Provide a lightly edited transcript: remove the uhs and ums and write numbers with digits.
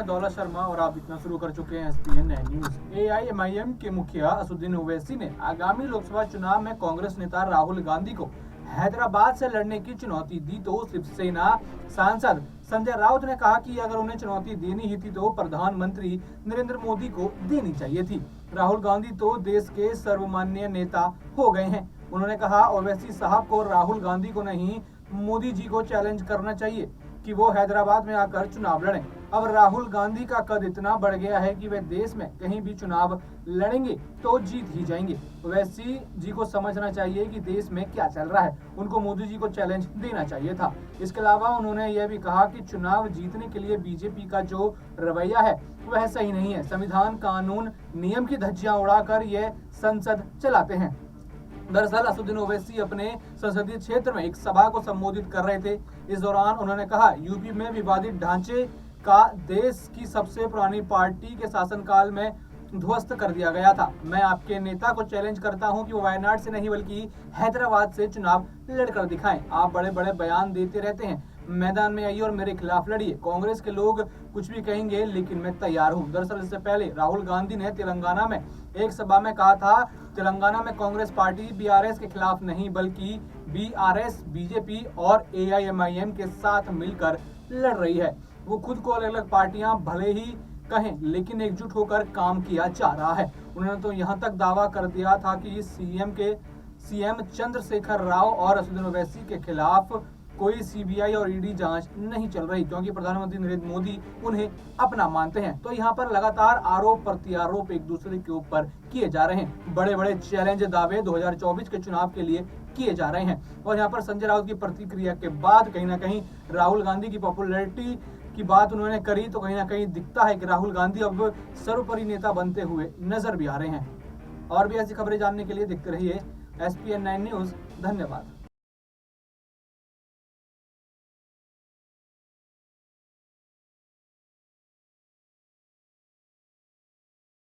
दौलत शर्मा और आप इतना शुरू कर चुके हैं SPN न्यूज। AIMIM के मुखिया असदुद्दीन ओवैसी ने आगामी लोकसभा चुनाव में कांग्रेस नेता राहुल गांधी को हैदराबाद से लड़ने की चुनौती दी तो शिवसेना सांसद संजय राउत ने कहा कि अगर उन्हें चुनौती देनी ही थी तो प्रधानमंत्री नरेंद्र मोदी को देनी चाहिए थी। राहुल गांधी तो देश के सर्वमान्य नेता हो गए हैं। उन्होंने कहा ओवैसी साहब को राहुल गांधी को नहीं मोदी जी को चैलेंज करना चाहिए कि वो हैदराबाद में आकर चुनाव लड़ें। अब राहुल गांधी का कद इतना बढ़ गया है कि वे देश में कहीं भी चुनाव लड़ेंगे तो जीत ही जाएंगे। ओवैसी जी को समझना चाहिए कि देश में क्या चल रहा है, उनको मोदी जी को चैलेंज देना चाहिए था। इसके अलावा उन्होंने यह भी कहा कि चुनाव जीतने के लिए बीजेपी का जो रवैया है वह सही नहीं है। संविधान, कानून, नियम की धज्जियां उड़ाकर यह संसद चलाते हैं। दरअसल असदुद्दीन ओवैसी अपने संसदीय क्षेत्र में एक सभा को संबोधित कर रहे थे। इस दौरान उन्होंने कहा यूपी में विवादित ढांचे का देश की सबसे पुरानी पार्टी के शासनकाल में ध्वस्त कर दिया गया था। मैं आपके नेता को चैलेंज करता हूं कि वो वायनाड से नहीं बल्कि हैदराबाद से चुनाव लड़कर दिखाएं। आप बड़े बड़े बयान देते रहते हैं, मैदान में आइए और मेरे खिलाफ लड़िए। कांग्रेस के लोग कुछ भी कहेंगे लेकिन मैं तैयार हूं। दरअसल इससे पहले राहुल गांधी ने तेलंगाना में एक सभा में कहा था तेलंगाना में कांग्रेस पार्टी BRS के खिलाफ नहीं बल्कि BRS, BJP और AIMIM के साथ मिलकर लड़ रही है। वो खुद को अलग अलग पार्टियां भले ही कहें लेकिन एकजुट होकर काम किया जा रहा है। उन्होंने तो यहाँ तक दावा कर दिया था कि CM चंद्रशेखर राव और असदुद्दीन ओवैसी के खिलाफ कोई CBI और ED जांच नहीं चल रही क्योंकि प्रधानमंत्री नरेंद्र मोदी उन्हें अपना मानते हैं। तो यहाँ पर लगातार आरोप प्रत्यारोप एक दूसरे के ऊपर किए जा रहे हैं। बड़े बड़े चैलेंज दावे 2024 के चुनाव के लिए किए जा रहे हैं। और यहाँ पर संजय राउत की प्रतिक्रिया के बाद कहीं ना कहीं राहुल गांधी की पॉपुलैरिटी की बात उन्होंने करी तो कहीं ना कहीं दिखता है कि राहुल गांधी अब सर्वोपरि नेता बनते हुए नजर भी आ रहे हैं। और भी ऐसी खबरें जानने के लिए देखते रहिए SPN 9 न्यूज। धन्यवाद।